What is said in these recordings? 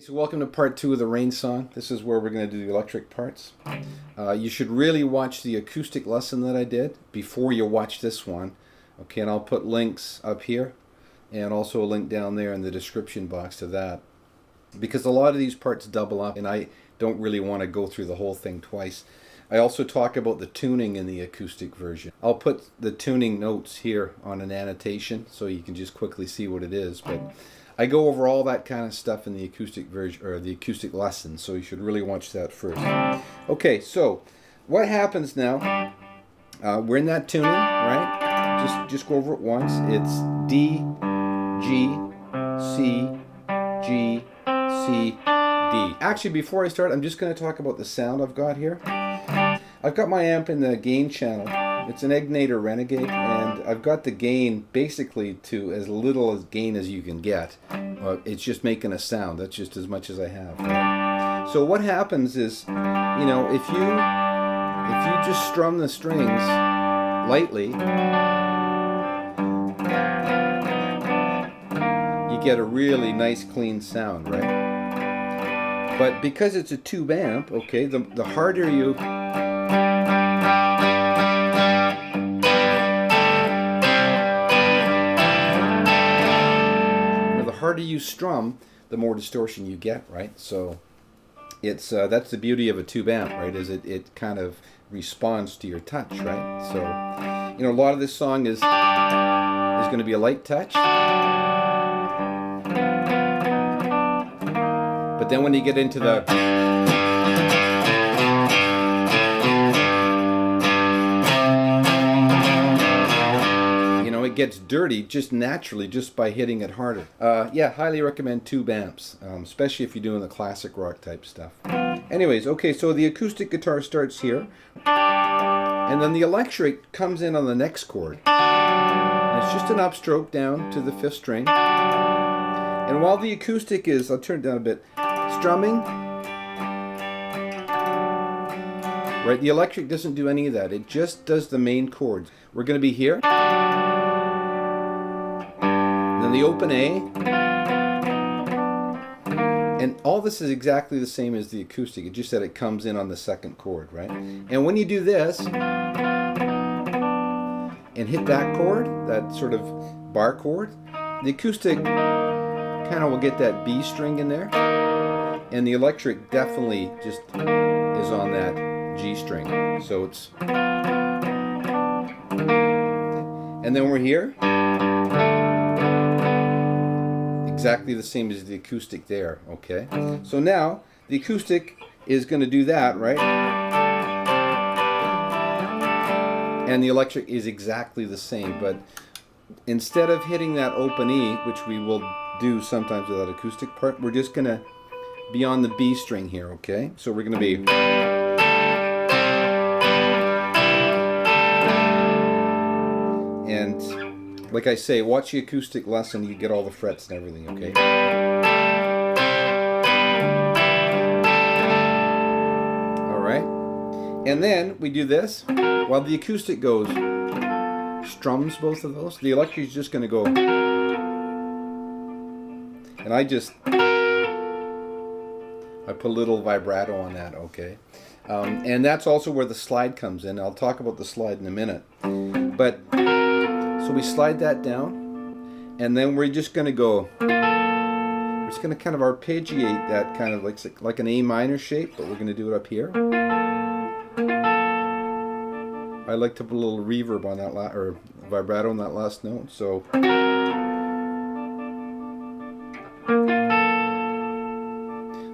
So welcome to part 2 of the Rain song. This is where we're going to do the electric parts. You should really watch the acoustic lesson that I did before you watch this one. Okay, and I'll put links up here and also a link down there in the description box to that. Because a lot of these parts double up and I don't really want to go through the whole thing twice. I also talk about the tuning in the acoustic version. I'll put the tuning notes here on an annotation so you can just quickly see what it is. But I go over all that kind of stuff in the acoustic version, or the acoustic lesson, so you should really watch that first. Okay, so what happens now? We're in that tuning, right? Just go over it once. It's D, G, C, G, C, D. Actually, before I start, I'm just going to talk about the sound I've got here. I've got my amp in the gain channel. It's an Egnator Renegade, and I've got the gain basically to as little as gain as you can get. It's just making a sound. That's just as much as I have. Right? So what happens is, you know, if you just strum the strings lightly, you get a really nice clean sound, right? But because it's a tube amp, okay, the harder you strum, the more distortion you get, right? So it's that's the beauty of a tube amp, right? Is it kind of responds to your touch, right? So you know, a lot of this song is going to be a light touch, but then when you get into the it gets dirty just naturally, just by hitting it harder. Yeah, highly recommend tube amps, especially if you're doing the classic rock type stuff. Anyways, okay, so the acoustic guitar starts here, and then the electric comes in on the next chord. And it's just an upstroke down to the 5th string. And while the acoustic is, I'll turn it down a bit, strumming, right, the electric doesn't do any of that. It just does the main chords. We're going to be here. Then the open A, and all this is exactly the same as the acoustic. It's just that it comes in on the 2nd chord, right? And when you do this and hit that chord, that sort of bar chord, the acoustic kind of will get that B string in there, and the electric definitely just is on that G string. So it's, and then we're here. Exactly the same as the acoustic there, okay? So now the acoustic is going to do that, right? And the electric is exactly the same, but instead of hitting that open E, which we will do sometimes with that acoustic part, we're just going to be on the B string here, okay? So we're going to be, and like I say, watch the acoustic lesson, you get all the frets and everything, okay? Alright. And then we do this. While the acoustic goes, strums both of those, the electric is just going to go. And I put a little vibrato on that, okay? And that's also where the slide comes in. I'll talk about the slide in a minute. But so we slide that down, and then we're just going to go, we're just going to kind of arpeggiate that kind of like an A minor shape, but we're going to do it up here. I like to put a little reverb on that, or vibrato on that last note, so.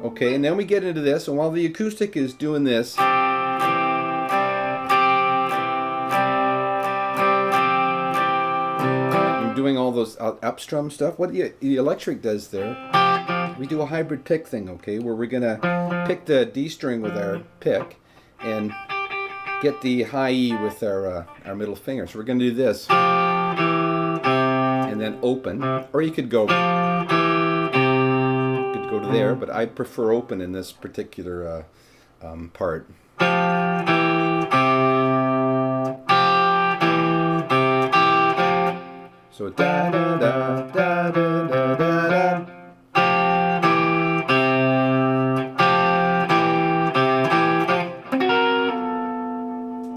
Okay, and then we get into this, and while the acoustic is doing this, doing all those upstrum stuff, what the electric does there, we do a hybrid pick thing, okay, where we're going to pick the D string with our pick and get the high E with our middle finger. So we're going to do this, and then open, or you could go to there, but I prefer open in this particular part. So da da da da da da da da.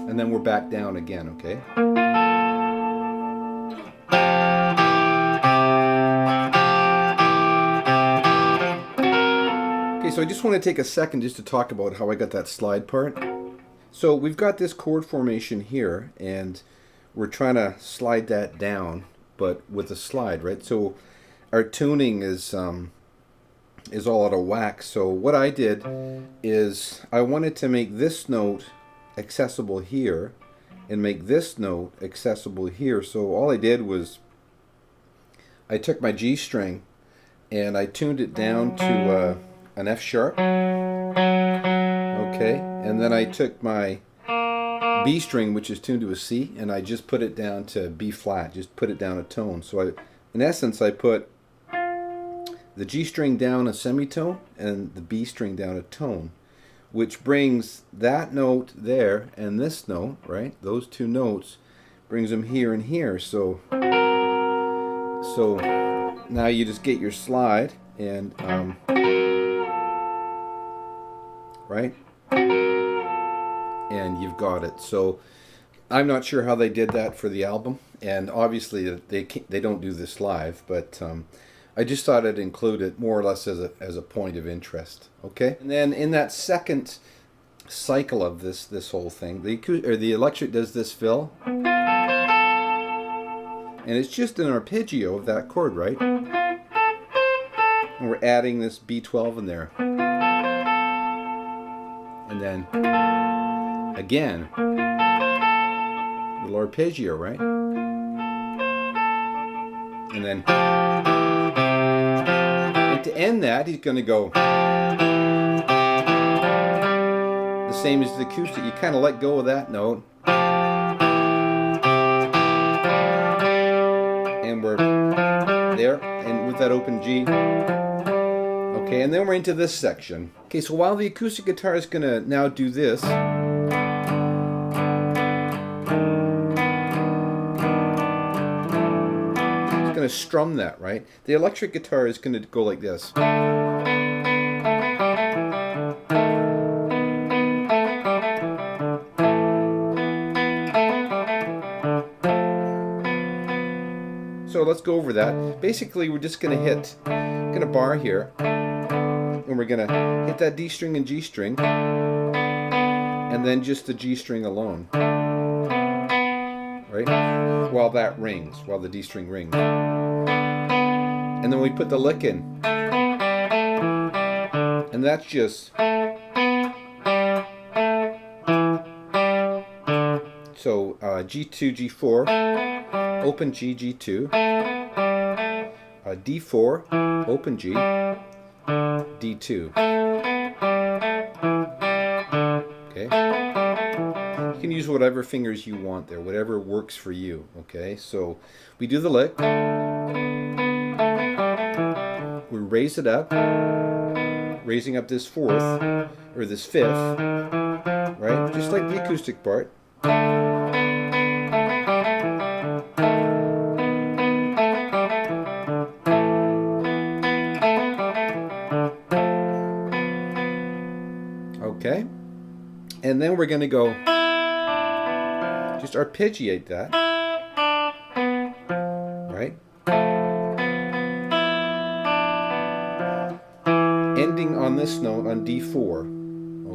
and then we're back down again, okay? Okay, so I just want to take a second just to talk about how I got that slide part. So we've got this chord formation here, and we're trying to slide that down, but with a slide, right? So our tuning is all out of whack. So what I did is I wanted to make this note accessible here and make this note accessible here. So all I did was I took my G string and I tuned it down to an F sharp. Okay, and then I took my B string, which is tuned to a C, and I just put it down to B flat, just put it down a tone. So in essence, I put the G string down a semitone and the B string down a tone, which brings that note there and this note, right? Those two notes, brings them here and here. So now you just get your slide and right? And you've got it. So I'm not sure how they did that for the album, and obviously they don't do this live, but I just thought I'd include it more or less as a point of interest. Okay, and then in that second cycle of this whole thing, the electric does this fill, and it's just an arpeggio of that chord, right? And we're adding this B12 in there, and then again, little arpeggio, right? And then, and to end that, he's going to go the same as the acoustic. You kind of let go of that note, and we're there, and with that open G. Okay, and then we're into this section. Okay, so while the acoustic guitar is going to now do this, to strum that, right? The electric guitar is going to go like this. So let's go over that. Basically, we're just going to bar here, and we're going to hit that D string and G string, and then just the G string alone, right? While that rings, while the D string rings. And then we put the lick in. And that's just... So G2, G4, open G, G2, D4, open G, D2. Okay? You can use whatever fingers you want there, whatever works for you, okay? So we do the lick, we raise it up, raising up this fourth, or this fifth, right? Just like the acoustic part. Okay? And then we're going to go just arpeggiate that, right? Ending on this note on D4,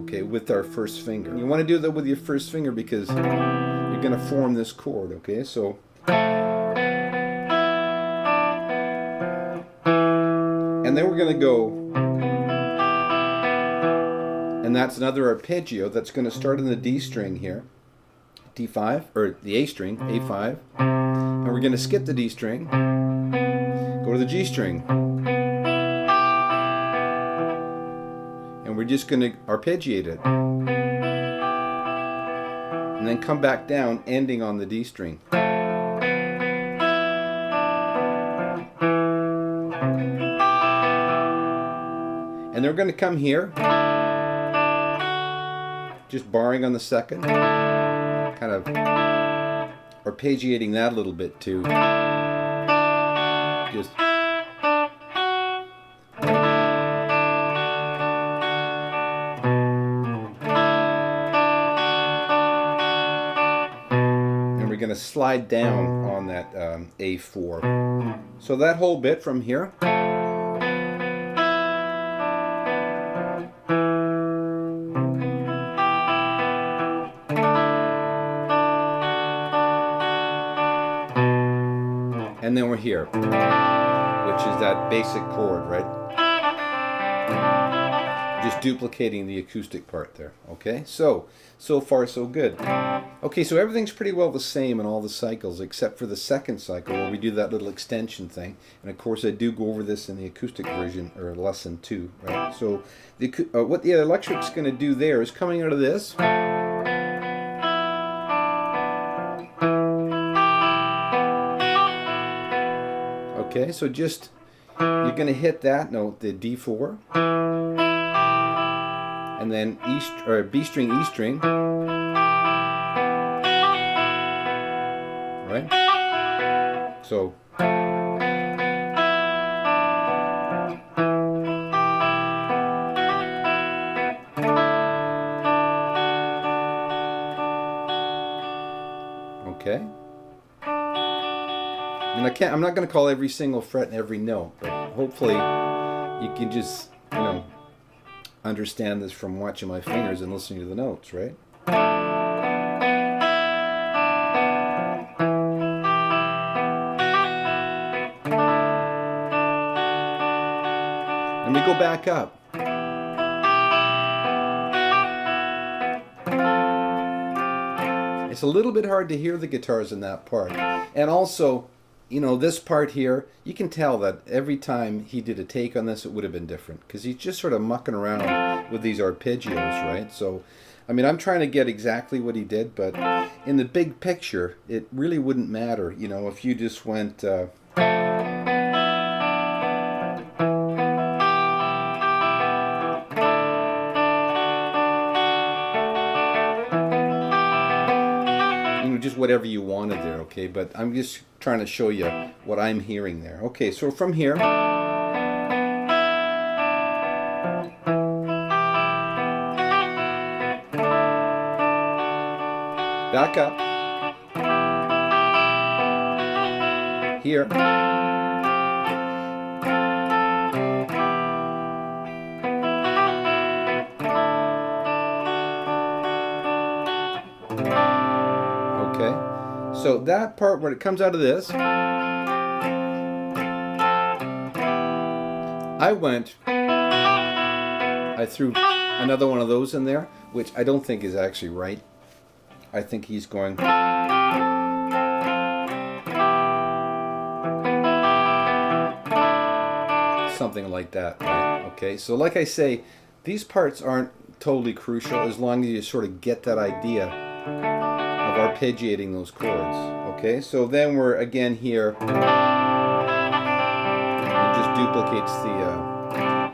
okay, with our first finger. You want to do that with your first finger because you're going to form this chord, okay? So, and then we're going to go, and that's another arpeggio that's going to start in the D string here, D5, or the A string, A5, and we're going to skip the D string, go to the G string, and we're just going to arpeggiate it, and then come back down, ending on the D string. And then we're going to come here, just barring on the second, kind of arpeggiating that a little bit too. Just going to slide down on that A4. So that whole bit from here. And then we're here, which is that basic chord, right? Just duplicating the acoustic part there, okay? So far so good. Okay, so everything's pretty well the same in all the cycles except for the second cycle where we do that little extension thing. And of course I do go over this in the acoustic version, or lesson 2, right? So what the electric's going to do there is coming out of this. Okay, so just, you're going to hit that note, the D4, and then B string, E string, right? So, okay. And I'm not going to call every single fret and every note, but hopefully you can just, understand this from watching my fingers and listening to the notes, right? And we go back up. It's a little bit hard to hear the guitars in that part. And also, this part here, you can tell that every time he did a take on this, it would have been different. Because he's just sort of mucking around with these arpeggios, right? So, I'm trying to get exactly what he did, but in the big picture, it really wouldn't matter, if you just went... just whatever you wanted there, okay? But I'm just trying to show you what I'm hearing there. Okay, so from here, back up, here, okay, so that part where it comes out of this, I threw another one of those in there, which I don't think is actually right. I think he's going something like that, right? Okay, so like I say, these parts aren't totally crucial as long as you sort of get that idea of arpeggiating those chords. Okay, so then we're again here. It just duplicates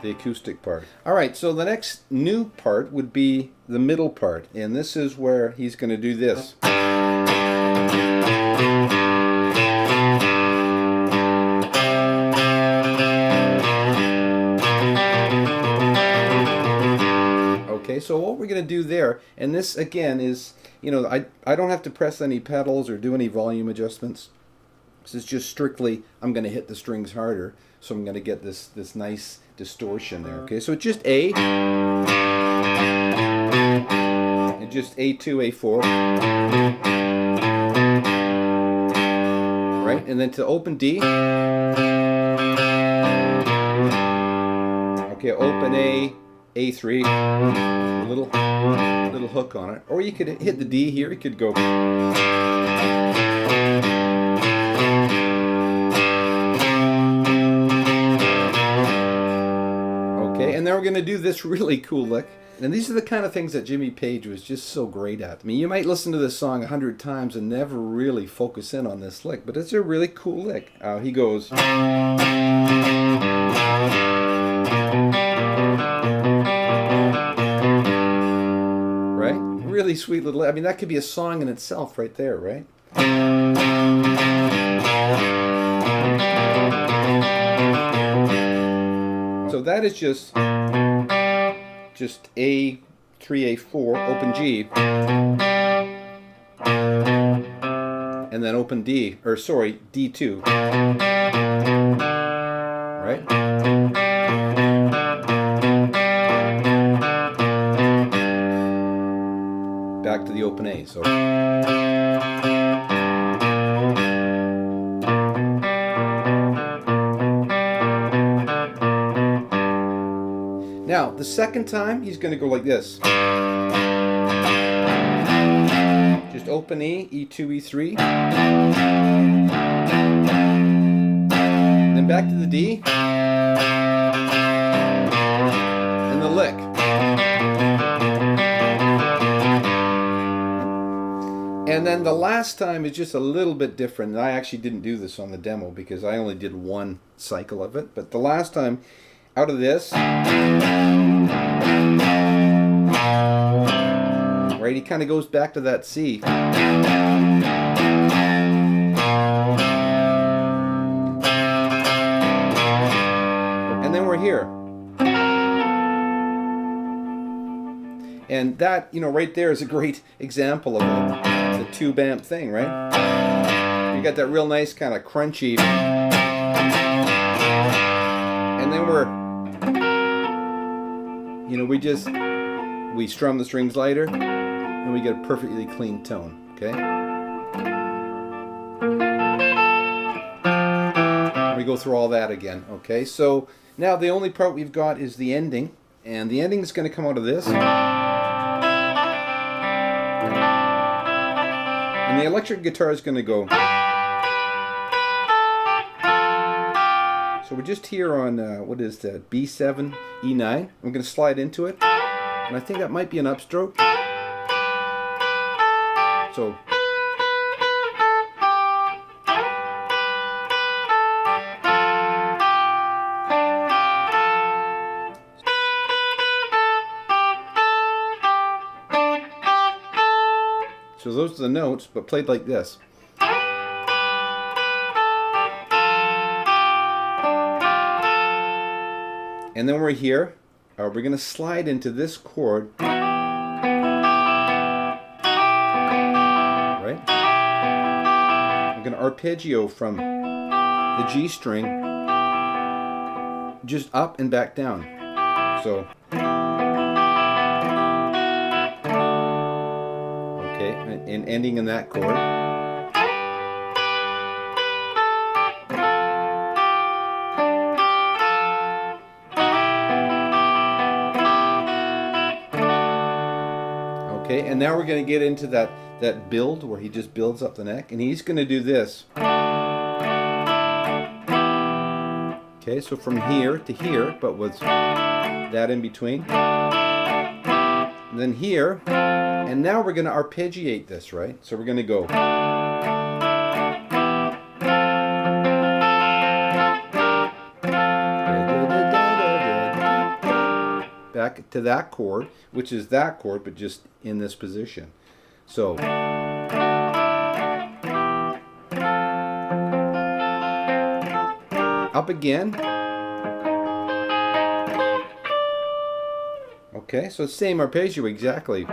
the acoustic part. Alright, so the next new part would be the middle part, and this is where he's going to do this. Okay, so what we're going to do there, and this again is, I don't have to press any pedals or do any volume adjustments. This is just strictly, I'm going to hit the strings harder, so I'm going to get this nice distortion there. Okay, so it's just A, and just A2, A4, right? And then to open D, okay, open A, A3, a little hook on it, or you could hit the D here. You could go. Okay, and then we're going to do this really cool lick. And these are the kind of things that Jimmy Page was just so great at. You might listen to this song 100 times and never really focus in on this lick, but it's a really cool lick. He goes. Right? Really sweet little, that could be a song in itself right there, right? So that is just A3, A4, open G. and then open D, or sorry, D2. Right? Back to the open A. So now the second time he's going to go like this. Just open E, E2, E3. Then back to the D. And the lick. And then the last time is just a little bit different. And I actually didn't do this on the demo because I only did one cycle of it. But the last time, out of this, right, he kind of goes back to that C. And then we're here. And that, you know, right there is a great example of the tube amp thing, right? You got that real nice kind of crunchy. And then we're, you know, we strum the strings lighter and we get a perfectly clean tone, okay? We go through all that again, okay? So now the only part we've got is the ending, and the ending is going to come out of this. And the electric guitar is going to go. So we're just here on, what is that, B7, E9. I'm going to slide into it. And I think that might be an upstroke. So. So those are the notes, but played like this. And then we're here. We're going to slide into this chord. Right? I'm going to arpeggio from the G string just up and back down. So. Okay, and ending in that chord. Okay, and now we're going to get into that build where he just builds up the neck, and he's going to do this. Okay, so from here to here, but with that in between. And then here, and now we're going to arpeggiate this, right? So we're going to go. Back to that chord, which is that chord, but just in this position. So. Up again. Okay, so same arpeggio exactly.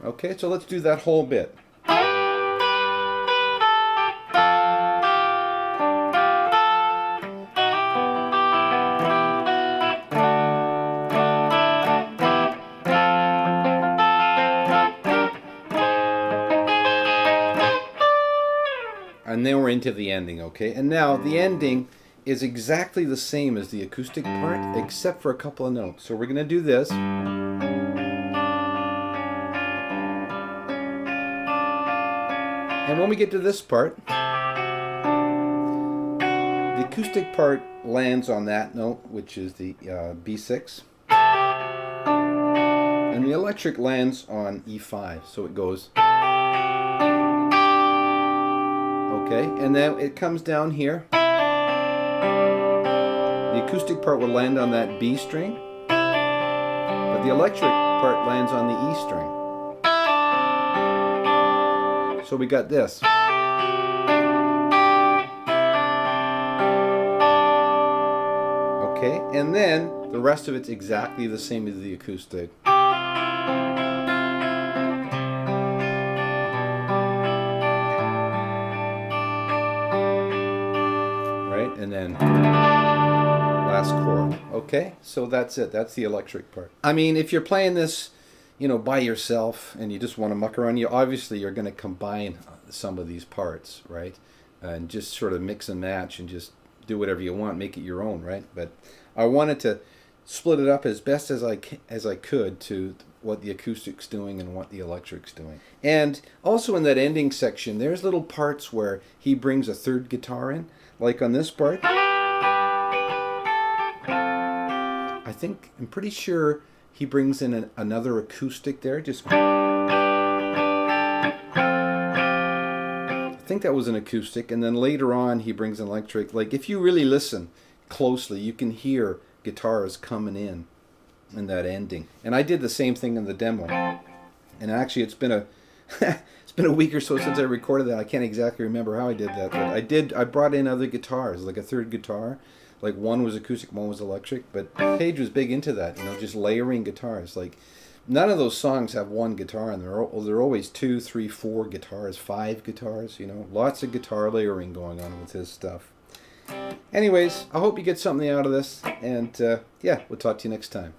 Okay, so let's do that whole bit. And then we're into the ending, okay? And now the ending is exactly the same as the acoustic part, except for a couple of notes. So we're going to do this. And when we get to this part, the acoustic part lands on that note, which is the B6. And the electric lands on E5, so it goes. Okay, and then it comes down here. The acoustic part will land on that B string, but the electric part lands on the E string. So we got this. Okay, and then the rest of it's exactly the same as the acoustic. Okay, so that's it. That's the electric part. I mean, if you're playing this, you know, by yourself and you just want to muck around, you obviously you're going to combine some of these parts, right? And just sort of mix and match and just do whatever you want, make it your own, right? But I wanted to split it up as best as I could to what the acoustic's doing and what the electric's doing. And also in that ending section, there's little parts where he brings a third guitar in, like on this part. I'm pretty sure he brings in another acoustic there. I think that was an acoustic, and then later on he brings an electric. Like if you really listen closely, you can hear guitars coming in that ending. And I did the same thing in the demo. And actually, it's been a it's been a week or so since I recorded that. I can't exactly remember how I did that, but I brought in other guitars, like a third guitar. Like one was acoustic, one was electric. But Page was big into that, you know, just layering guitars. Like none of those songs have one guitar, and they're always 2, 3, 4 guitars, 5 guitars. You know, lots of guitar layering going on with his stuff. Anyways, I hope you get something out of this, and yeah, we'll talk to you next time.